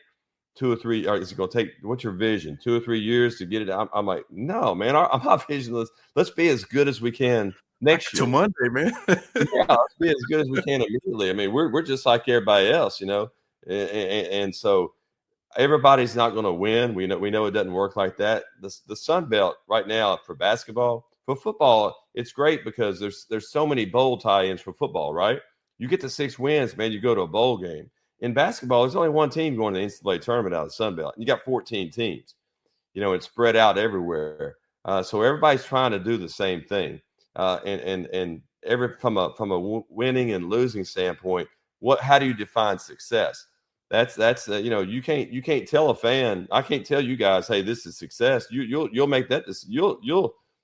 2 or 3, or is it going to take? What's your vision? 2 or 3 years to get it? I'm like, no, man. My vision is let's be as good as we can next year. Till Monday, man. Yeah, let's be as good as we can immediately. I mean, we're just like everybody else, and so everybody's not going to win. We know it doesn't work like that. The Sun Belt right now for basketball, for football, it's great because there's so many bowl tie-ins for football, right? You get to 6 wins, man. You go to a bowl game. In basketball, there's only one team going to the NCAA tournament out of the Sun Belt. You got 14 teams. It's spread out everywhere. So everybody's trying to do the same thing. And from a winning and losing standpoint, how do you define success? That's you can't tell a fan. I can't tell you guys, hey, this is success. You'll make that.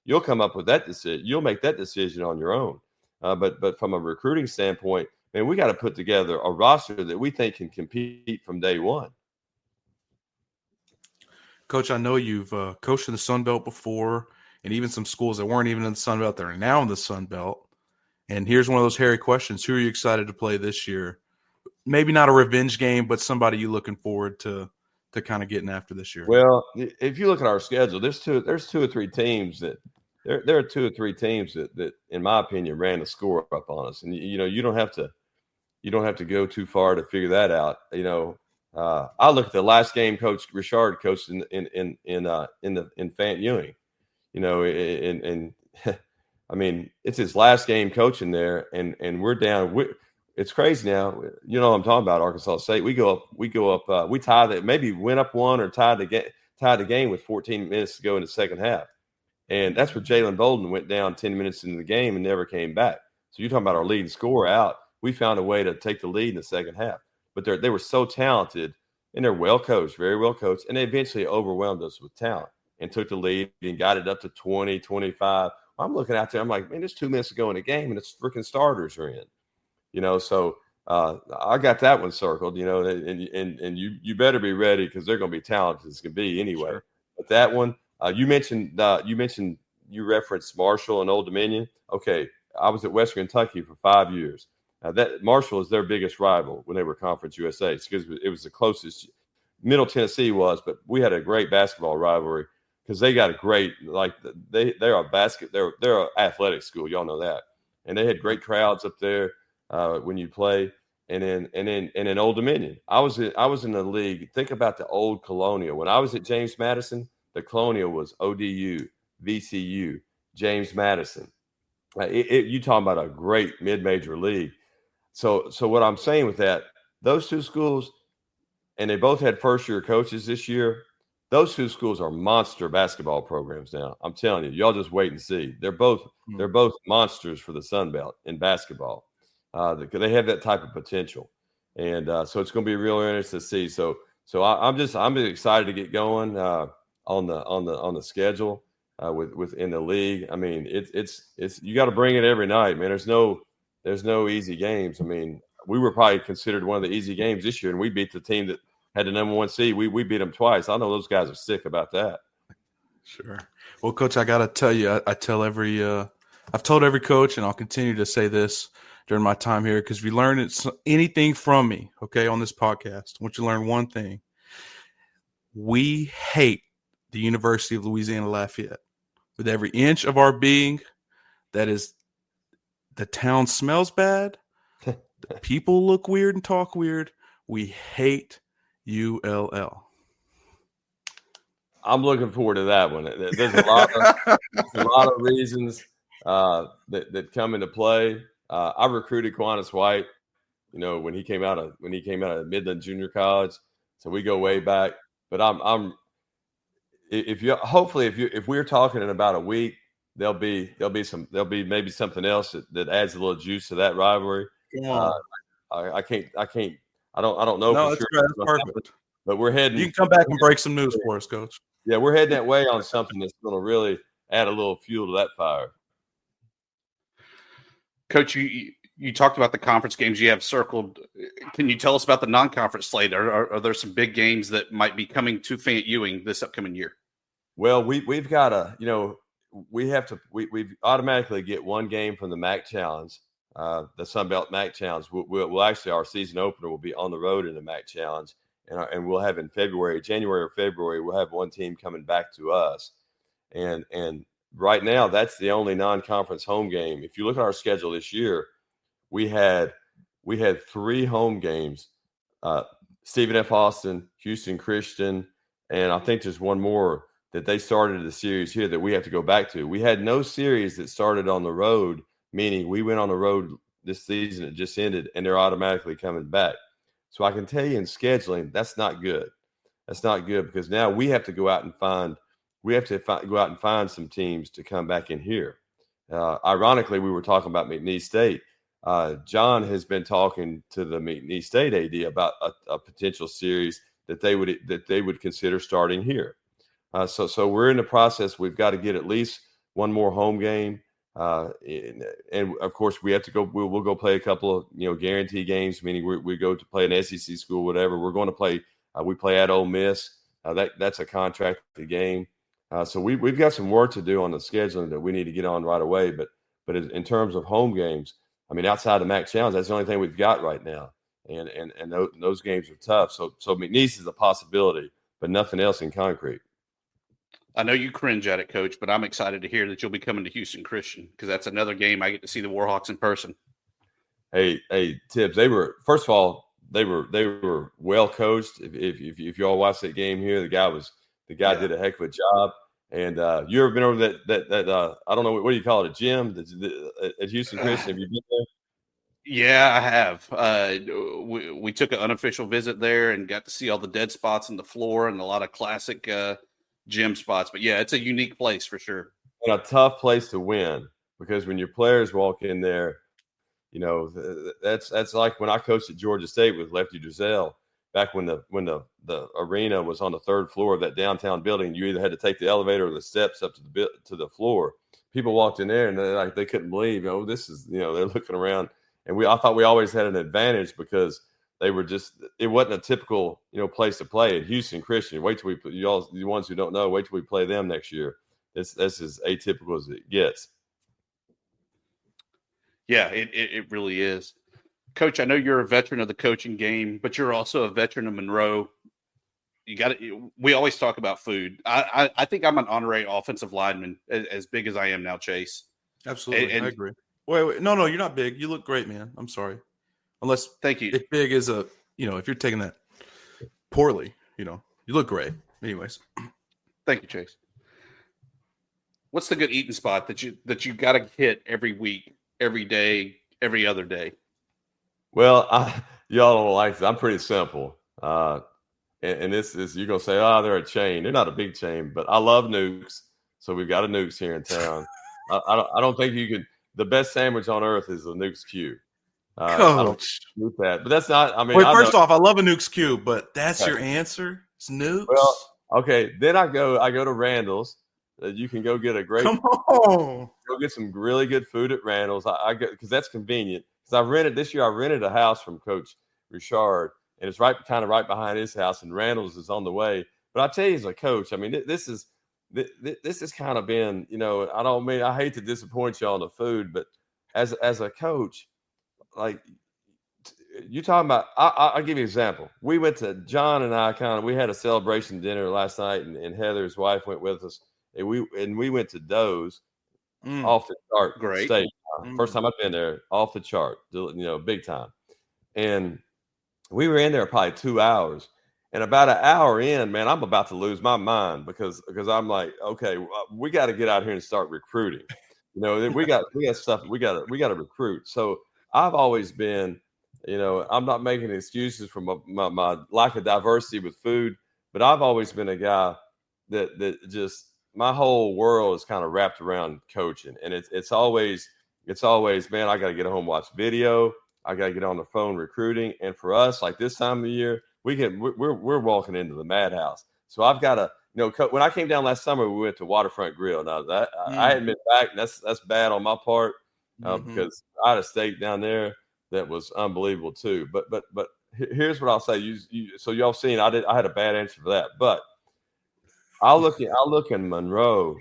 You'll come up with that decision. You'll make that decision on your own. But from a recruiting standpoint, man, we got to put together a roster that we think can compete from day one. Coach, I know you've coached in the Sun Belt before, and even some schools that weren't even in the Sun Belt that are now in the Sun Belt. And here's one of those hairy questions: who are you excited to play this year? Maybe not a revenge game, but somebody you looking forward to kind of getting after this year. Well, if you look at our schedule, there's two or three teams that there are two or three teams that in my opinion ran the score up on us, and you don't have to go too far to figure that out. I look at the last game Coach Richard coached in Fant Ewing, and I mean, it's his last game coaching there, and we're down. It's crazy now. You know what I'm talking about, Arkansas State. We go up. We tie that. Maybe went up one or tied the game with 14 minutes to go in the second half, and that's where Jalen Bolden went down 10 minutes into the game and never came back. So you're talking about our leading scorer out. We found a way to take the lead in the second half, but they were so talented and they're well coached, very well coached, and they eventually overwhelmed us with talent and took the lead and got it up to 20, 25. I'm looking out there. I'm like, man, there's 2 minutes to go in the game, and it's freaking starters are in. So I got that one circled. And you better be ready because they're going to be talented as can be anyway. Sure. But that one, you mentioned you referenced Marshall and Old Dominion. Okay, I was at Western Kentucky for 5 years. That Marshall is their biggest rival when they were Conference USA because it was the closest. Middle Tennessee was, but we had a great basketball rivalry. Because they got a great, they're an athletic school, y'all know that, and they had great crowds up there when you play, and then Old Dominion. I was in the league. Think about the old Colonial. When I was at James Madison, the Colonial was ODU, VCU, James Madison. You talking about a great mid-major league. So what I'm saying with that, those two schools, and they both had first-year coaches this year. Those two schools are monster basketball programs now. I'm telling you, y'all just wait and see. They're both monsters for the Sun Belt in basketball. They have that type of potential, and so it's going to be real interesting to see. So I'm excited to get going on the schedule within the league. I mean, it's you got to bring it every night, man. There's no easy games. I mean, we were probably considered one of the easy games this year, and we beat the team that had the number 1 seed. We beat them twice. I know those guys are sick about that. Sure. Well, Coach, I got to tell you, I've told every coach, and I'll continue to say this during my time here, because if you learn anything from me, okay, on this podcast, I want you to learn one thing. We hate the University of Louisiana Lafayette with every inch of our being. That is, the town smells bad. The people look weird and talk weird. We hate ULL. I'm looking forward to that one. There's a lot of reasons that come into play. I recruited Quantas White, when he came out of Midland Junior College, so we go way back. But if we're talking in about a week, there'll be maybe something else that adds a little juice to that rivalry. I don't know. No, for sure. That's perfect. But we're heading. You can come back and break some news for us, Coach. Yeah, we're heading that way on something that's going to really add a little fuel to that fire. Coach, you talked about the conference games you have circled. Can you tell us about the non-conference slate? Are there some big games that might be coming to Fant Ewing this upcoming year? Well, we've got we automatically get one game from the MAC Challenge, the Sun Belt MAC Challenge. We'll actually, our season opener will be on the road in the MAC Challenge, and we'll have in January or February, we'll have one team coming back to us, and right now that's the only non-conference home game. If you look at our schedule this year, we had 3 home games: Stephen F. Austin, Houston Christian, and I think there's one more that they started the series here that we have to go back to. We had no series that started on the road, meaning we went on the road this season, it just ended, and they're automatically coming back. So I can tell you in scheduling, that's not good. That's not good because now we have to go out and find we have to go out and find some teams to come back in here. Ironically, we were talking about McNeese State. John has been talking to the McNeese State AD about a potential series that they would consider starting here. So we're in the process. We've got to get at least one more home game, and of course we have to go. We'll go play a couple of guarantee games, meaning we go to play an SEC school, whatever. We're going to play. We play at Ole Miss. That's a contracted game. So we've got some work to do on the scheduling that we need to get on right away. But in terms of home games, I mean, outside the MAC Challenge, that's the only thing we've got right now, and those games are tough. So McNeese is a possibility, but nothing else in concrete. I know you cringe at it, Coach, but I'm excited to hear that you'll be coming to Houston Christian, because that's another game I get to see the Warhawks in person. Hey, Thibs, first of all, they were well coached. If you all watched that game here, the guy did a heck of a job. And you ever been over that I don't know, what do you call it, a gym at Houston Christian? Have you been there? Yeah, I have. We took an unofficial visit there and got to see all the dead spots on the floor and a lot of classic gym spots. But yeah, it's a unique place for sure. And a tough place to win, because when your players walk in there, that's like when I coached at Georgia State with Lefty Driesell. Back when the arena was on the third floor of that downtown building, you either had to take the elevator or the steps up to the floor. People walked in there and they couldn't believe, this is, they're looking around, and I thought we always had an advantage because they were it wasn't a typical, place to play at Houston Christian. Wait till the ones who don't know, wait till we play them next year. That's as atypical as it gets. Yeah, it really is. Coach, I know you're a veteran of the coaching game, but you're also a veteran of Monroe. We always talk about food. I think I'm an honorary offensive lineman, as big as I am now, Chase. Absolutely, I agree. Wait, no, you're not big. You look great, man. I'm sorry. Thank you. If big is if you're taking that poorly, you look great. Anyways. Thank you, Chase. What's the good eating spot that you got to hit every week, every day, every other day? Well, y'all don't like this. I'm pretty simple. And this is, you're going to say, they're a chain. They're not a big chain, but I love Nukes. So we've got a Nukes here in town. I don't think you could. The best sandwich on earth is a Nukes Q. Coach. I don't do that, but that's not, I mean. Wait, first off, I love a Nukes Q, but that's your answer? It's Nukes? Well, okay. Then I go to Randall's. You can go get a great. Come on. Go get some really good food at Randall's. I go, because that's convenient. Because I rented a house from Coach Richard, and it's right behind his house, and Randall's is on the way. But I tell you, as a coach, I mean, this has kind of been, I hate to disappoint you on the food, but as a coach, like you talking about, I'll give you an example. We went to John and I we had a celebration dinner last night, and Heather's wife went with us, and we went to Doe's. Off the chart. Great. Steak. First time I've been there, off the chart, big time. And we were in there probably 2 hours. And about an hour in, man, I'm about to lose my mind because I'm like, okay, we got to get out here and start recruiting. We got stuff. We got to recruit. So I've always been, I'm not making excuses for my lack of diversity with food, but I've always been a guy that just, my whole world is kind of wrapped around coaching, and it's always, man, I got to get home, watch video. I got to get on the phone recruiting. And for us, like this time of year, we're walking into the madhouse. So I've got to, when I came down last summer, we went to Waterfront Grill. Now that I hadn't been back, and that's bad on my part because I had a steak down there that was unbelievable too. But here's what I'll say. So y'all seen, I had a bad answer for that, but I'll look in Monroe,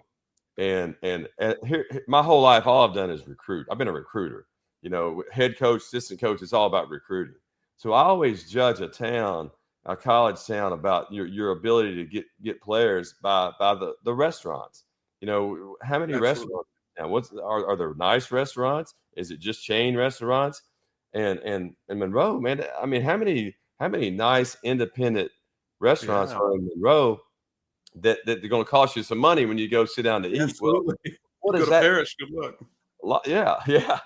and here, my whole life, all I've done is recruit. I've been a recruiter, head coach, assistant coach. It's all about recruiting. So I always judge a college town, about your ability to get players by the restaurants. How many restaurants? Now, are there nice restaurants? Is it just chain restaurants? And Monroe, man, I mean, how many nice independent restaurants are in Monroe that they're going to cost you some money when you go sit down to eat? Absolutely. Well, what does that? Paris, good luck. Yeah.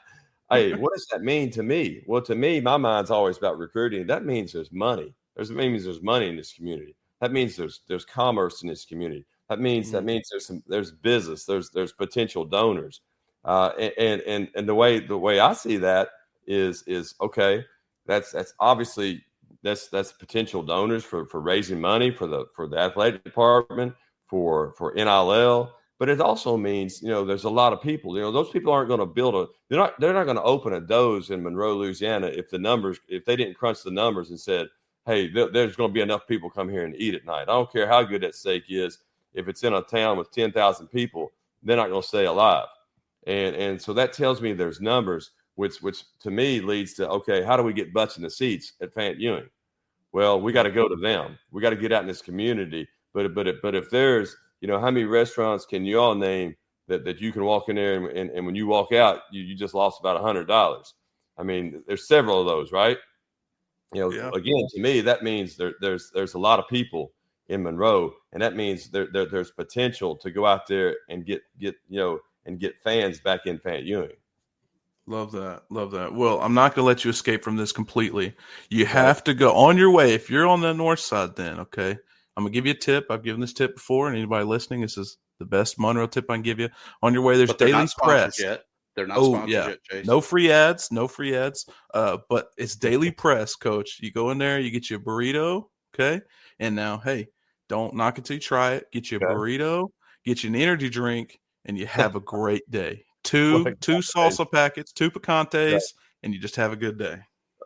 Hey, what does that mean to me? Well, to me, my mind's always about recruiting. That means there's money. That means there's money in this community. That means there's commerce in this community. That means there's business, there's potential donors, and the way I see that is okay. That's obviously that's potential donors for raising money for the athletic department, for NIL. But it also means, there's a lot of people. Those people aren't going to they're not going to open a Doze in Monroe, Louisiana if they didn't crunch the numbers and said, hey, there's going to be enough people come here and eat at night. I don't care how good that steak is. If it's in a town with 10,000 people, they're not going to stay alive. And so that tells me there's numbers, which to me leads to, okay, how do we get butts in the seats at Fant Ewing? Well, we got to go to them. We got to get out in this community. But if there's, how many restaurants can you all name that you can walk in there and when you walk out, you just lost about $100? I mean, there's several of those, right? Again, to me, that means there's a lot of people in Monroe, and that means there's potential to go out there and get fans back in Fant Ewing. Love that. Well, I'm not going to let you escape from this completely. You have to go on your way. If you're on the north side, then, okay, I'm going to give you a tip. I've given this tip before, and anybody listening, this is the best Monroe tip I can give you. On your way, there's Daily Press. They're not sponsored yet, Chase. No free ads. But it's Daily Press, Coach. You go in there, you get you a burrito, okay? And now, hey, don't knock it till you try it. Get you a burrito, get you an energy drink, and you have a great day. Two salsa packets, 2 picantes, and you just have a good day.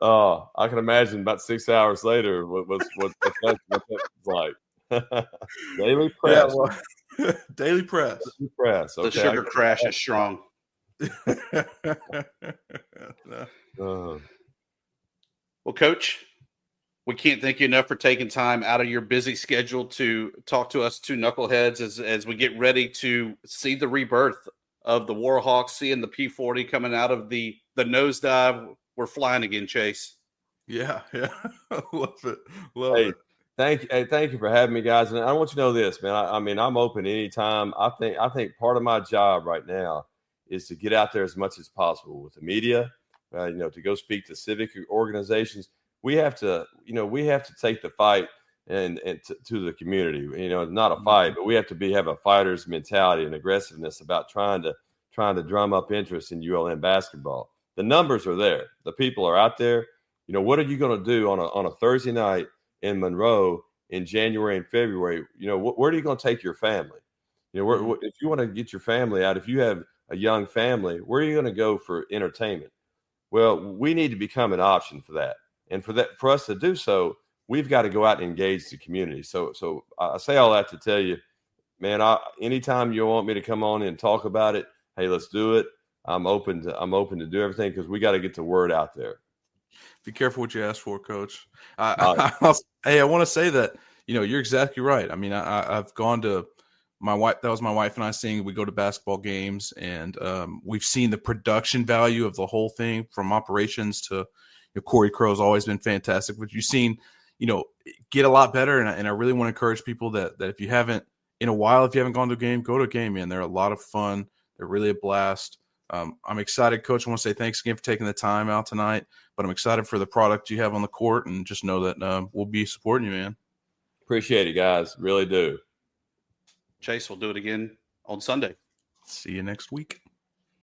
Oh, I can imagine about 6 hours later what that was like. Daily Press. Daily Press. Daily Press. Okay. The sugar crash is strong. Uh-huh. Well, Coach, we can't thank you enough for taking time out of your busy schedule to talk to us two knuckleheads as we get ready to see the rebirth of the Warhawks, seeing the P40 coming out of the nosedive. We're flying again, Chase. Yeah. Love it. Thank you for having me, guys. And I want you to know this, man. I mean, I'm open anytime. I think part of my job right now is to get out there as much as possible with the media, to go speak to civic organizations. We have to take the fight and to the community. Not a fight, but we have to have a fighter's mentality and aggressiveness about trying to drum up interest in ULM basketball. The numbers are there. The people are out there. What are you going to do on a Thursday night in Monroe in January and February? Where are you going to take your family? If you want to get your family out, if you have a young family, where are you going to go for entertainment? Well, we need to become an option for that. And for us to do so, we've got to go out and engage the community. So I say all that to tell you, man, anytime you want me to come on and talk about it, hey, let's do it. I'm open to do everything because we got to get the word out there. Be careful what you ask for, Coach. Hey, I want to say that, you're exactly right. I mean, I've gone to my wife. That was my wife and I saying we go to basketball games, and we've seen the production value of the whole thing from operations to Corey Crow's always been fantastic. But you've seen, get a lot better. And I really want to encourage people that if you haven't gone to a game, go to a game, man. They're a lot of fun. They're really a blast. I'm excited, Coach. I want to say thanks again for taking the time out tonight, but I'm excited for the product you have on the court, and just know that we'll be supporting you, man. Appreciate it, guys. Really do. Chase, we'll do it again on Sunday. See you next week.